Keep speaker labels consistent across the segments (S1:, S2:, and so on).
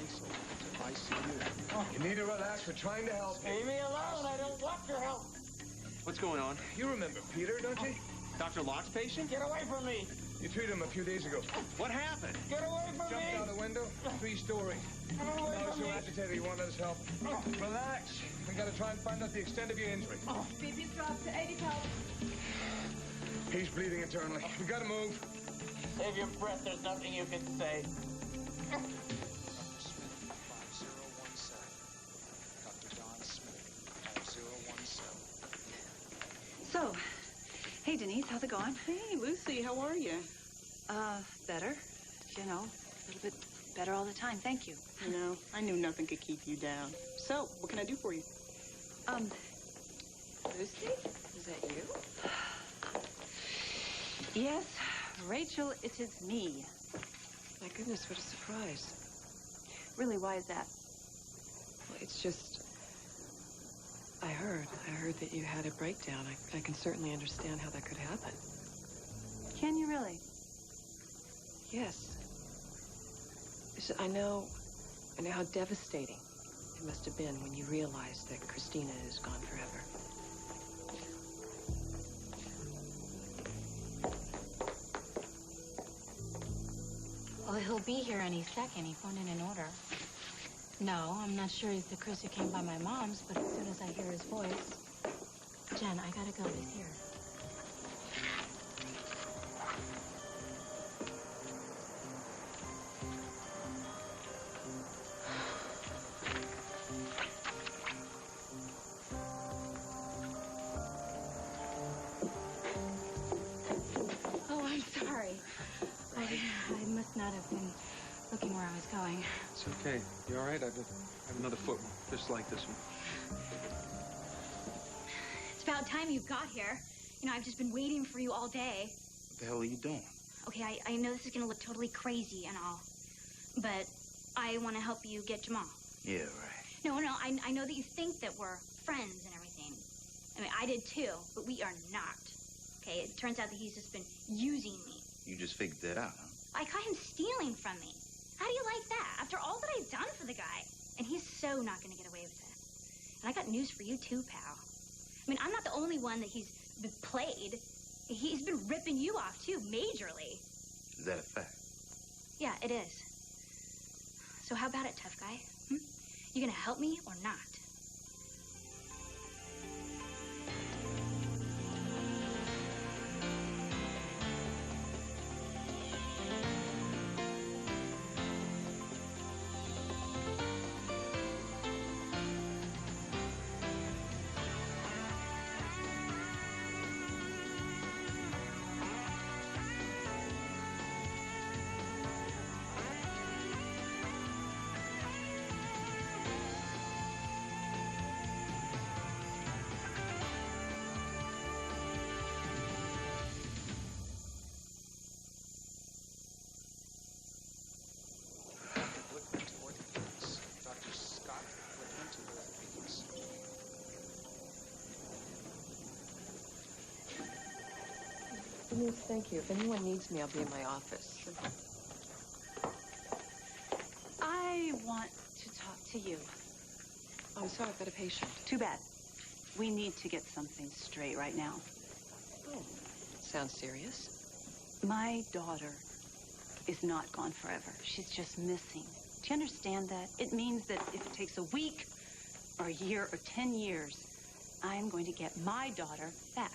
S1: so if I see you...
S2: Oh, you need to relax. We're trying to help you.
S3: Leave me alone. I don't want your help.
S4: What's going on?
S2: You remember Peter, don't you?
S4: Dr. Locke's patient?
S3: Get away from me.
S2: You treated him a few days ago.
S4: What happened?
S3: Get away from me.
S2: Jumped out the window, 3 stories.
S3: Get away
S2: Now
S3: from
S2: so
S3: me.
S2: agitated he wanted us help. Relax. We gotta try and find out the extent of your injury.
S5: BP's dropped to 80 pounds.
S2: He's bleeding internally. We gotta move.
S3: Save your breath. There's nothing you can say.
S1: Dr. Smith, 5017. Dr. Don Smith, 5017.
S5: So, hey, Denise, how's it going?
S6: Hey, Lucy, how are you?
S5: Better. You know, a little bit better all the time. Thank you.
S6: You know, I knew nothing could keep you down. So, what can I do for you?
S5: Lucy? Is that you? Yes, Rachel, it is me.
S7: My goodness, what a surprise.
S5: Really, why is that?
S7: Well, it's just... I heard that you had a breakdown. I can certainly understand how that could happen.
S5: Can you really?
S7: Yes. I know how devastating it must have been when you realized that Christina is gone forever.
S8: Well, he'll be here any second. He phoned in an order. No, I'm not sure he's the Chris who came by my mom's, but as soon as I hear his voice... Jen, I gotta go. He's here. Oh, I'm sorry. I must not have been looking where I was going.
S4: It's okay. You all right? I have another foot just like this one.
S9: It's about time you got here. You know, I've just been waiting for you all day.
S1: What the hell are you doing?
S9: Okay, I know this is gonna look totally crazy and all, but I want to help you get Jamal.
S1: Yeah, right.
S9: No, I know that you think that we're friends and everything. I mean, I did too, but we are not. Okay, it turns out that he's just been using me.
S1: You just figured that out, huh?
S9: I caught him stealing from me. How do you like that? After all that I've done for the guy. And he's so not gonna get away with it. And I got news for you too, pal. I mean, I'm not the only one that he's been played. He's been ripping you off too, majorly.
S1: Is that a fact?
S9: Yeah, it is. So how about it, tough guy? You gonna help me or not?
S1: Whitman to orthopedics. Dr. Scott Whitman to orthopedics.
S7: Denise, thank you. If anyone needs me, I'll be in my office.
S5: I want to talk to you.
S7: Oh, I'm sorry, I've got a patient.
S5: Too bad. We need to get something straight right now.
S7: Oh, sounds serious.
S5: My daughter is not gone forever. She's just missing. Do you understand that? It means that if it takes a week or a year or 10 years, I'm going to get my daughter back.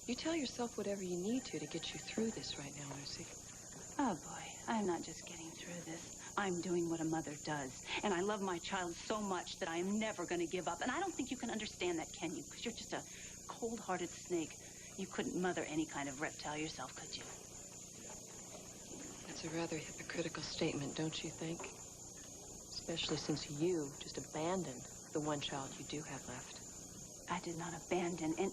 S7: You tell yourself whatever you need to get you through this right now, Lucy.
S5: Oh, boy. I'm not just getting through this. I'm doing what a mother does. And I love my child so much that I am never going to give up. And I don't think you can understand that, can you? Because you're just a cold-hearted snake. You couldn't mother any kind of reptile yourself, could you?
S7: That's a rather hypocritical statement, don't you think? Especially since you just abandoned the one child you do have left.
S5: I did not abandon. And,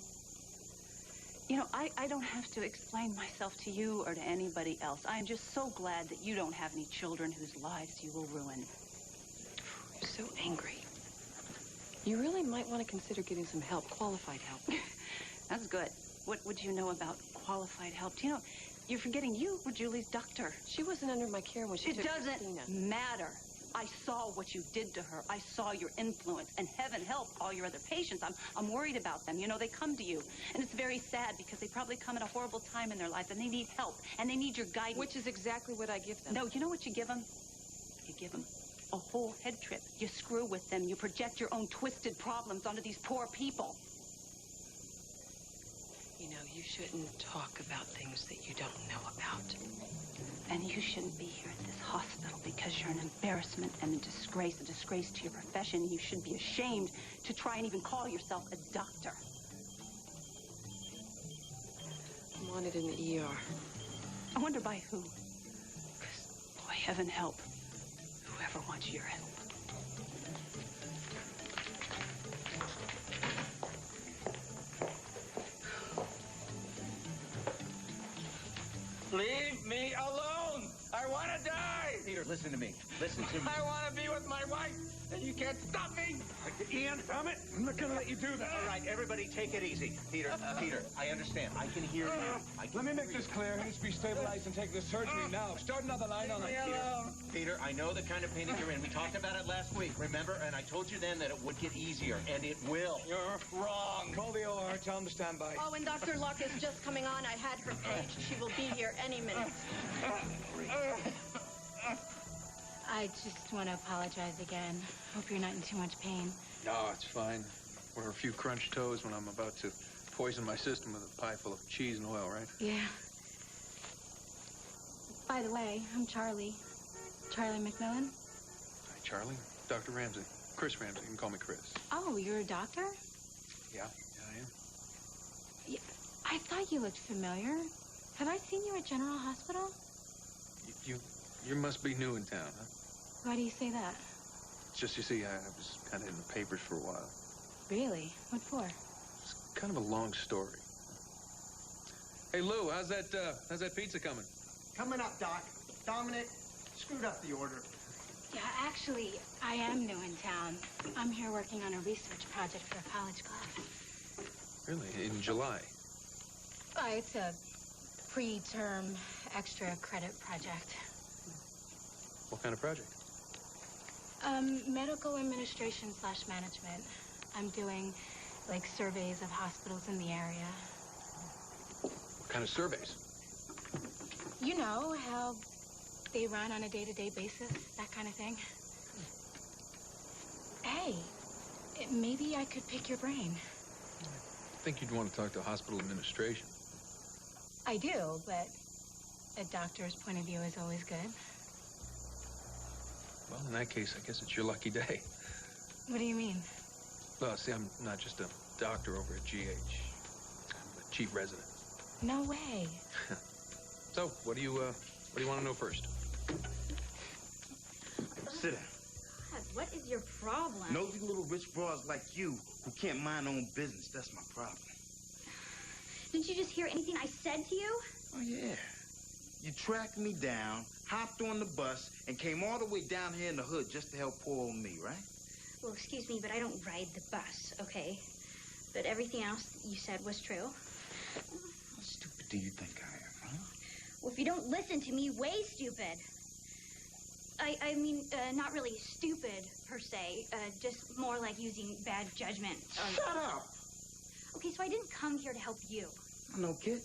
S5: you know, I don't have to explain myself to you or to anybody else. I'm just so glad that you don't have any children whose lives you will ruin.
S7: You're so angry. You really might want to consider getting some help, qualified help.
S5: That's good. What would you know about qualified help? Do you know, you're forgetting you were Julie's doctor.
S7: She wasn't under my care when she took Christina.
S5: It doesn't matter. I saw what you did to her. I saw your influence. And heaven help all your other patients. I'm worried about them. You know, they come to you. And it's very sad because they probably come at a horrible time in their life and they need help and they need your guidance.
S7: Which is exactly what I give them.
S5: No, you know what you give them? You give them a whole head trip. You screw with them. You project your own twisted problems onto these poor people.
S7: You know, you shouldn't talk about things that you don't know about.
S5: And you shouldn't be here at this hospital because you're an embarrassment and a disgrace to your profession. You should be ashamed to try and even call yourself a doctor.
S7: I'm wanted in the ER.
S5: I wonder by who? Because, boy, heaven help whoever wants your help.
S3: Leave me alone! I want to die!
S10: Peter, listen to me. Listen to me.
S2: I want to be with my wife, and you can't stop me!
S10: Ian,
S2: Damn it! I'm not gonna let you do that.
S10: all right, everybody take it easy. Peter, I understand. I can hear you.
S2: Let me make this clear. He needs to be stabilized and taken to surgery now. Start another line on it.
S10: Peter, I know the kind of pain that you're in. We talked about it last week, remember? And I told you then that it would get easier, and it will.
S2: You're wrong. Call the OR. Tell him to stand by.
S6: Oh, and Dr. Luck is just coming on. I had her paged. She will be here any minute.
S8: I just want to apologize again. Hope you're not in too much pain.
S4: No, it's fine. Wear a few crunch toes when I'm about to poison my system with a pie full of cheese and oil, right?
S8: Yeah. By the way, I'm Charlie. Charlie McMillan.
S4: Hi, Charlie. Dr. Ramsey. Chris Ramsey. You can call me Chris.
S8: Oh, you're a doctor?
S4: Yeah, I am.
S8: Yeah, I thought you looked familiar. Have I seen you at General Hospital?
S4: You must be new in town, huh?
S8: Why do you say that?
S4: It's just, you see, I was kind of in the papers for a while.
S8: Really? What for?
S4: It's kind of a long story. Hey, Lou, how's that pizza coming?
S11: Coming up, Doc. Dominic screwed up the order.
S8: Yeah, actually, I am new in town. I'm here working on a research project for a college class.
S4: Really? In July?
S8: It's a pre-term extra credit project.
S4: What kind of project?
S8: Medical administration / management. I'm doing, like, surveys of hospitals in the area.
S4: What kind of surveys?
S8: You know, how they run on a day-to-day basis, that kind of thing. Hey, maybe I could pick your brain.
S4: I think you'd want to talk to hospital administration.
S8: I do, but a doctor's point of view is always good.
S4: Well, in that case, I guess it's your lucky day.
S8: What do you mean?
S4: Well, see, I'm not just a doctor over at GH. I'm a chief resident.
S8: No way.
S4: So, what do you want to know first?
S11: Sit down.
S9: God, what is your problem?
S11: Nosy little rich broads like you who can't mind their own business. That's my problem.
S9: Didn't you just hear anything I said to you?
S11: Oh, yeah. You tracked me down, hopped on the bus, and came all the way down here in the hood just to help poor old me, right?
S9: Well, excuse me, but I don't ride the bus, okay? But everything else you said was true.
S11: How stupid do you think I am, huh?
S9: Well, if you don't listen to me, way stupid. I mean, not really stupid, per se. Just more like using bad judgment.
S11: Shut up!
S9: Okay, so I didn't come here to help you.
S11: I know, kid.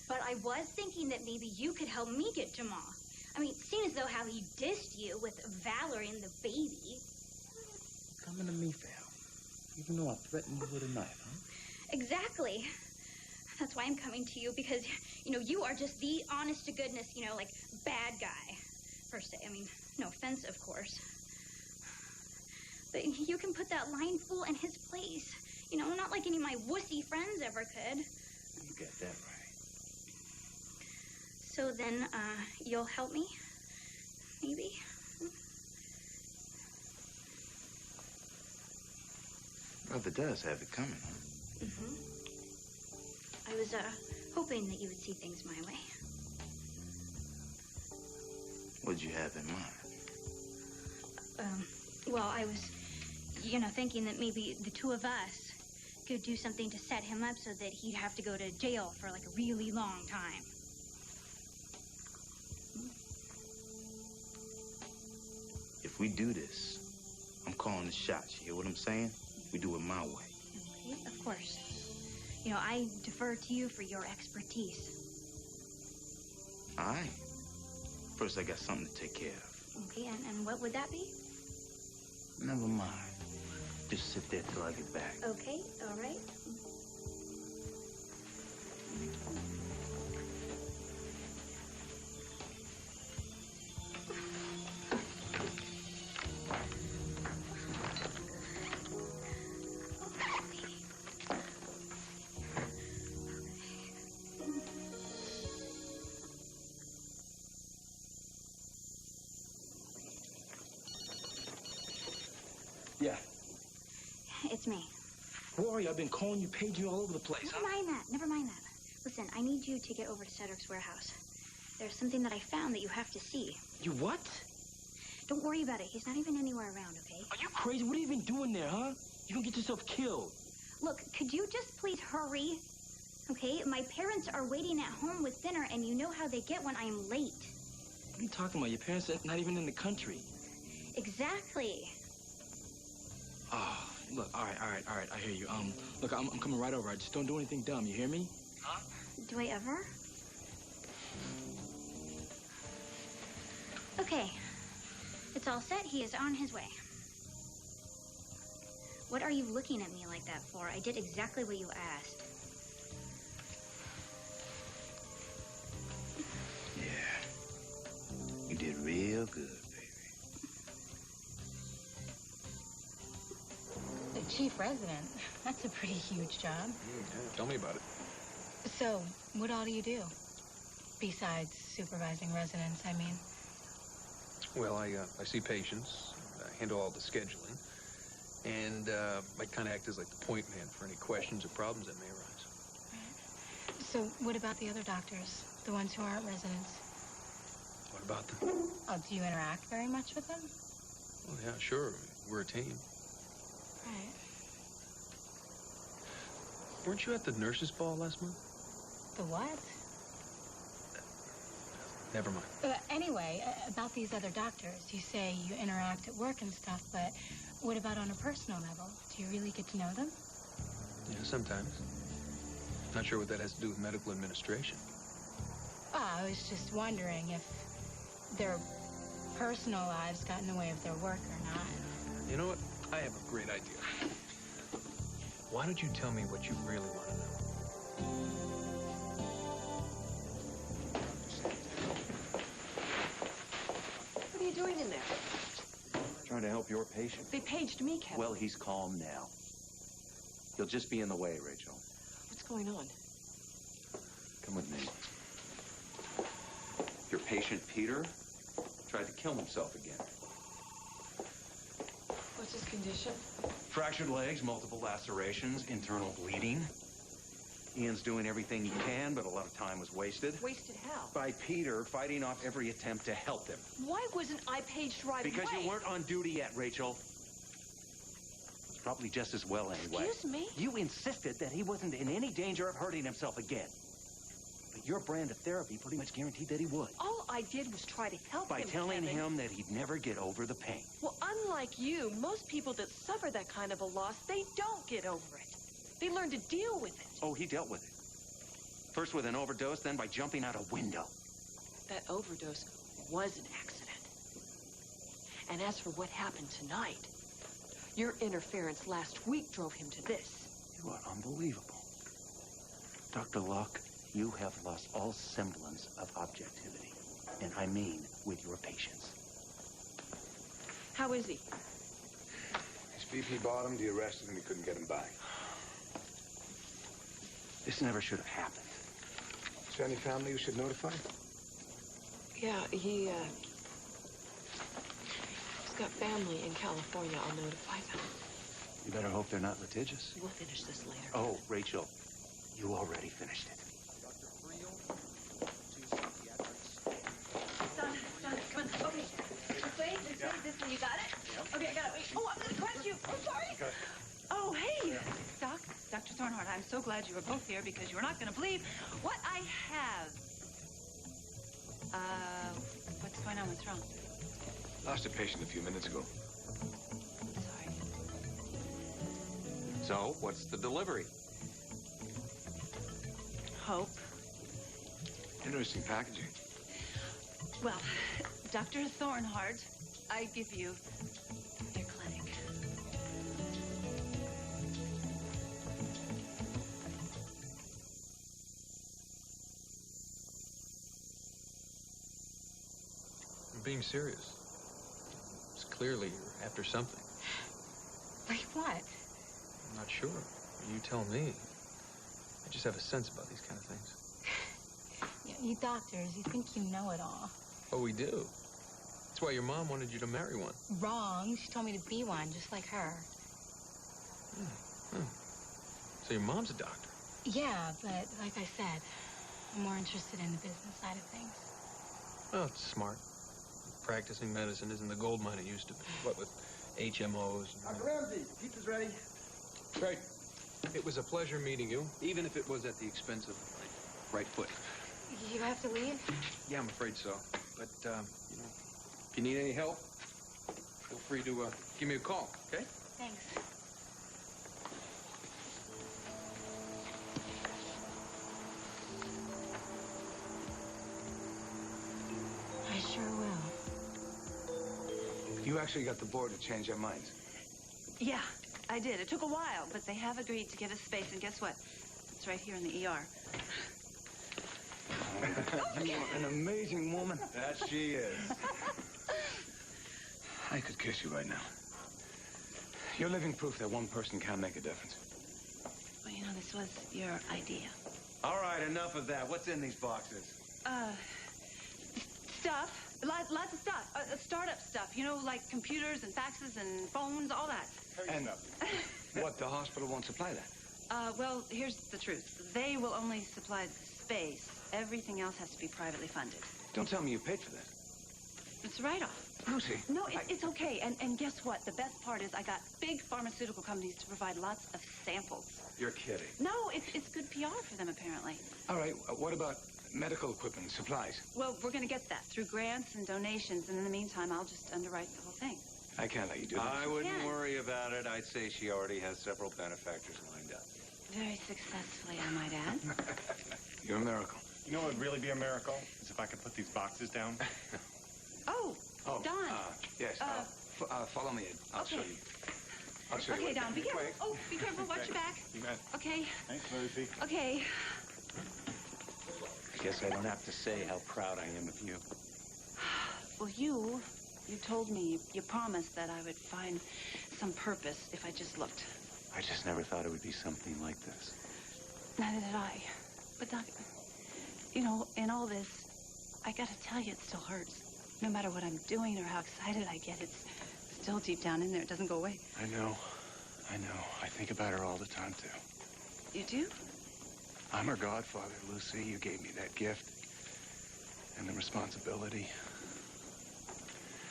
S9: But I was thinking that maybe you could help me get Jamal. I mean, seeing as though how he dissed you with Valerie and the baby.
S11: Coming to me for help. Even though I threatened you with a knife, huh?
S9: Exactly. That's why I'm coming to you, because, you know, you are just the honest-to-goodness, you know, like, bad guy, per se. I mean, no offense, of course. But you can put that lying fool in his place. You know, not like any of my wussy friends ever could.
S11: You got that right.
S9: So then, you'll help me? Maybe?
S11: Brother does have it coming, huh?
S9: Mm-hmm. I was, hoping that you would see things my way.
S11: What'd you have in mind?
S9: Well, I was, you know, thinking that maybe the two of us could do something to set him up so that he'd have to go to jail for, like, a really long time.
S11: If If we do this, I'm calling the shots. You hear what I'm saying? We do it my way.
S9: Okay, of course. You know, I defer to you for your expertise.
S11: All right. First, I got something to take care of.
S9: Okay, and what would that be?
S11: Never mind. Just sit there till I get back.
S9: Okay, all right.
S12: Yeah.
S9: It's me.
S12: Where are you? I've been calling you, paging you all over the place.
S9: Never mind that. Never mind that. Listen, I need you to get over to Cedric's warehouse. There's something that I found that you have to see.
S12: You what?
S9: Don't worry about it. He's not even anywhere around, okay?
S12: Are you crazy? What have you been doing there, huh? You're gonna get yourself killed.
S9: Look, could you just please hurry? Okay? My parents are waiting at home with dinner, and you know how they get when I'm late.
S12: What are you talking about? Your parents are not even in the country.
S9: Exactly.
S12: Oh, look, all right. I hear you. Look, I'm coming right over. Just don't do anything dumb. You hear me? Huh?
S9: Do I ever? Okay. It's all set. He is on his way. What are you looking at me like that for? I did exactly what you asked.
S11: Yeah. You did real good.
S8: The chief resident. That's a pretty huge job.
S4: Yeah, tell me about it.
S8: So, what all do you do? Besides supervising residents, I mean.
S4: Well, I see patients, I handle all the scheduling, and I kind of act as like the point man for any questions or problems that may arise.
S8: Right. So, what about the other doctors? The ones who aren't residents?
S4: What about them?
S8: Oh, do you interact very much with them?
S4: Well, yeah, sure. We're a team.
S8: Right.
S4: Weren't you at the nurses' ball last month?
S8: The what?
S4: Never mind.
S8: Anyway, about these other doctors, you say you interact at work and stuff, but what about on a personal level? Do you really get to know them?
S4: Yeah, sometimes. Not sure what that has to do with medical administration.
S8: I was just wondering if their personal lives got in the way of their work or not.
S4: You know what? I have a great idea. Why don't you tell me what you really want to know?
S7: What are you doing in there?
S10: Trying to help your patient.
S7: They paged me, Kevin.
S10: Well, he's calm now. He'll just be in the way, Rachel.
S7: What's going on?
S10: Come with me. Your patient, Peter, tried to kill himself again.
S7: What's his condition?
S10: Fractured legs, multiple lacerations, internal bleeding. Ian's doing everything he can, but a lot of time was wasted.
S7: Wasted how?
S10: By Peter fighting off every attempt to help him.
S7: Why wasn't I paged right away?
S10: Because you weren't on duty yet, Rachel. It's probably just as well anyway.
S7: Excuse me?
S10: You insisted that he wasn't in any danger of hurting himself again. But your brand of therapy pretty much guaranteed that he would.
S7: All I did was try to help him,
S10: By telling
S7: Kevin.
S10: him that he'd never get over the pain.
S7: Well, unlike you, most people that suffer that kind of a loss, they don't get over it. They learn to deal with it.
S10: Oh, he dealt with it. First with an overdose, then by jumping out a window.
S7: That overdose was an accident. And as for what happened tonight, your interference last week drove him to this.
S10: You are unbelievable. Dr. Locke, you have lost all semblance of objectivity. And I mean with your patients.
S7: How is he?
S2: His BP bottomed, he arrested him, he couldn't get him back.
S10: This never should have happened.
S2: Is there any family you should notify?
S7: Yeah, he's got family in California. I'll notify them.
S10: You better hope they're not litigious.
S7: We'll finish this later.
S10: Oh, Rachel, you already finished it.
S5: Son, come on. Okay. This way, this way. You got it? Yep. Okay, I got it. Wait. Oh, I'm gonna crush you. I'm sorry. Okay. Oh, hey. Doc, Dr. Thornhart, I'm so glad you were both here because you're not going to believe what I have. What's going on? What's wrong?
S2: Lost a patient a few minutes ago.
S5: Sorry.
S13: So, what's the delivery?
S5: Hope.
S2: Interesting packaging.
S5: Well, Dr. Thornhart, I give you your clinic.
S4: I'm being serious. It's clearly you're after something.
S8: Like what?
S4: I'm not sure. You tell me. I just have a sense about these kind of things.
S8: You doctors, you think you know it all.
S4: Oh, we do. That's why your mom wanted you to marry one.
S8: Wrong. She told me to be one, just like her.
S4: So your mom's a doctor.
S8: Yeah, but like I said, I'm more interested in the business side of things.
S4: Well, it's smart. Practicing medicine isn't the gold mine it used to be. What with HMOs and...
S14: Ramsey, pizza's ready.
S4: Great. It was a pleasure meeting you, even if it was at the expense of my right foot.
S8: You have to leave?
S4: Yeah, I'm afraid so. But, you know, if you need any help, feel free to give me a call, okay?
S8: Thanks. I sure will.
S2: You actually got the board to change their minds.
S5: Yeah, I did. It took a while, but they have agreed to give us space, and guess what? It's right here in the ER.
S2: You are an amazing woman.
S14: That she is.
S2: I could kiss you right now. You're living proof that one person can make a difference.
S5: Well, you know, this was your idea.
S14: All right, enough of that. What's in these boxes?
S5: Stuff. Lots of stuff. Startup stuff. You know, like computers and faxes and phones, all that.
S2: And what, the hospital won't supply that?
S5: Well, here's the truth. They will only supply the space. Everything else has to be privately funded.
S2: Don't tell me you paid for that.
S5: It's a write-off.
S2: Lucy.
S5: No, it's okay. And guess what? The best part is I got big pharmaceutical companies to provide lots of samples.
S14: You're kidding.
S5: No, it's good PR for them, apparently.
S2: All right, what about medical equipment, supplies?
S5: Well, we're going to get that through grants and donations, and in the meantime, I'll just underwrite the whole thing.
S2: I can't let you do that.
S14: I wouldn't worry about it. I'd say she already has several benefactors lined up.
S5: Very successfully, I might add.
S2: You're a miracle.
S15: You know what would really be a miracle? Is if I could put these boxes down.
S5: Oh, Don.
S2: Yes. Follow me in. I'll show you. I'll show you.
S5: Okay, Don, be careful. Oh, be careful. Watch your back.
S15: You bet.
S5: Okay.
S15: Thanks, Lucy.
S5: Okay.
S10: I guess I don't have to say how proud I am of you.
S5: Well, you told me, you promised that I would find some purpose if I just looked.
S10: I just never thought it would be something like this.
S5: Neither did I. But, Doc, you know, in all this, I gotta tell you, it still hurts. No matter what I'm doing or how excited I get, it's still deep down in there. It doesn't go away.
S2: I know. I think about her all the time, too.
S5: You do?
S2: I'm her godfather, Lucy. You gave me that gift. And the responsibility.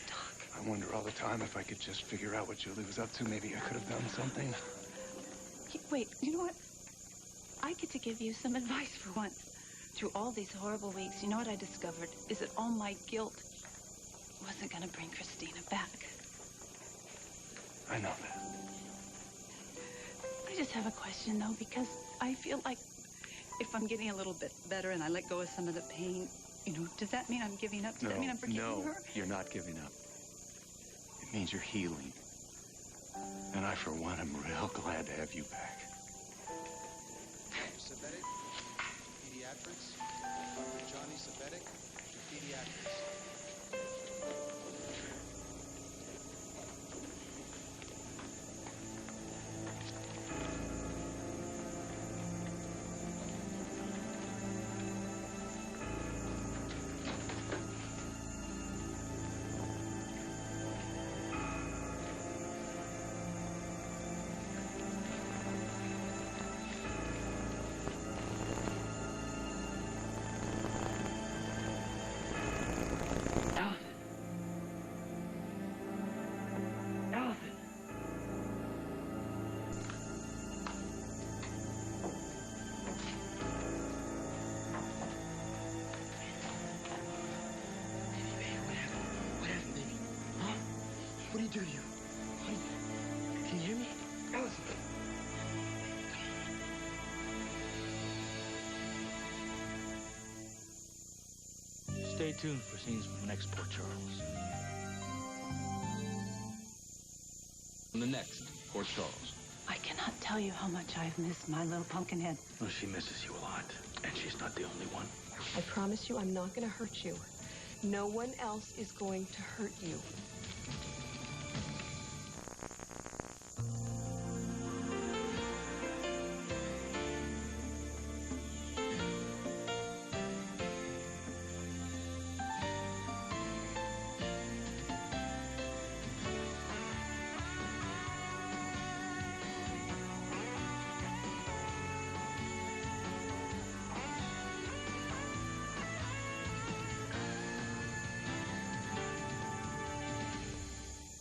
S5: Doc.
S2: I wonder all the time if I could just figure out what Julie was up to. Maybe I could have done something.
S5: Wait, you know what? I get to give you some advice for once. Through all these horrible weeks, you know what I discovered? Is that all my guilt wasn't gonna bring Christina back.
S2: I know that.
S5: I just have a question, though, because I feel like if I'm getting a little bit better and I let go of some of the pain, you know, does that mean I'm giving up? Does that mean I'm forgiving her?
S10: No, you're not giving up. It means you're healing. And I, for one, am real glad to have you back.
S1: Sabetic, pediatrics. Dr. Johnny Sabetic, pediatrics.
S12: What do you do to you? Can you hear me? Allison. Stay tuned for scenes from the next Port Charles. From the next Port Charles.
S5: I cannot tell you how much I've missed my little pumpkinhead.
S12: Well, she misses you a lot, and she's not the only one.
S7: I promise you I'm not going to hurt you. No one else is going to hurt you.